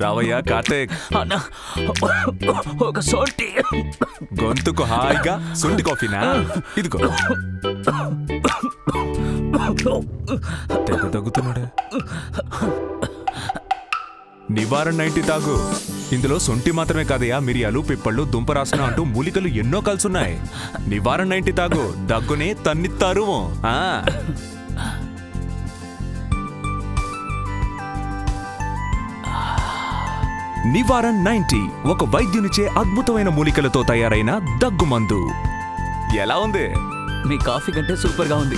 రావయ్యా కార్తీక్. అన్న ఒక సొంటి. గొంతుకు హాయిగా సొంటి కాఫీనా? ఇదిగో. తెగ తగ్గుతున్నాడే. నివారణ 90 తాగు. ఇందులో సొంటి మాత్రమే కాదయా, మిరియాలు, పిప్పళ్ళు, దుంపరాసన అంటూ మూలికలు ఎన్నో కలుసున్నాయి. నివారణ 90 తాగు, దగ్గునే తన్నిత్తారు. నివారణ 90 ఒక వైద్యునిచే అద్భుతమైన మూలికలతో తయారైన దగ్గుమందు. ఎలా ఉంది? మీ కాఫీ కంటే సూపర్ గా ఉంది.